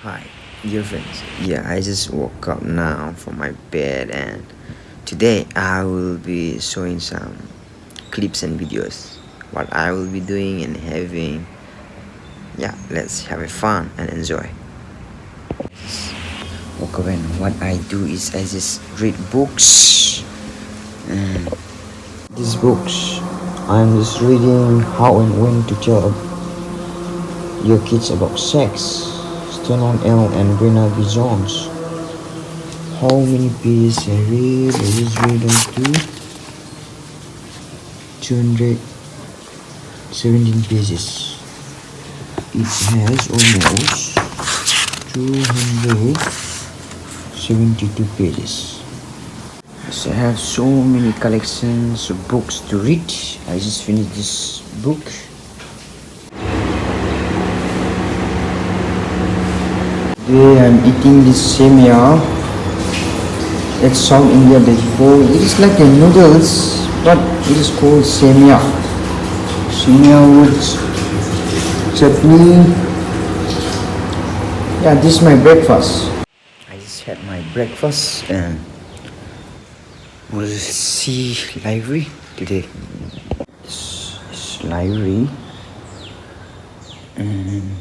Hi, dear friends. Yeah, I just woke up now from my bed, and today I will be showing some clips and videos what I will be doing and having. Yeah, let's have a fun and enjoy. Woke up, and what I do is I just read books. And these books, I'm just reading How and When to Tell Your Kids About Sex, Stone L and Bernard Jones. How many pages I read? I just read up to 217 pages. It has almost 272 pages. So I have so many collections of books to read. I just finished this book. Today I'm eating this semia. It's South India vegetable. It is like a noodles, but it is called semia. Semia with chutney. Yeah, this is my breakfast. I just had my breakfast and we'll see library today. This is library and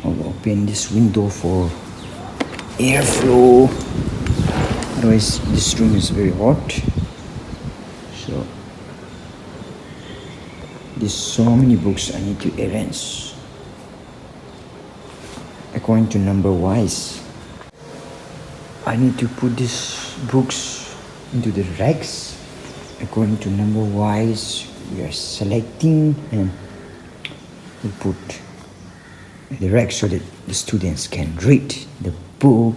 I'll open this window for airflow, otherwise this room is very hot. So there's so many books I need to arrange according to number wise. I need to put these books into the racks according to number wise. We are selecting and we put the rack so that the students can read the book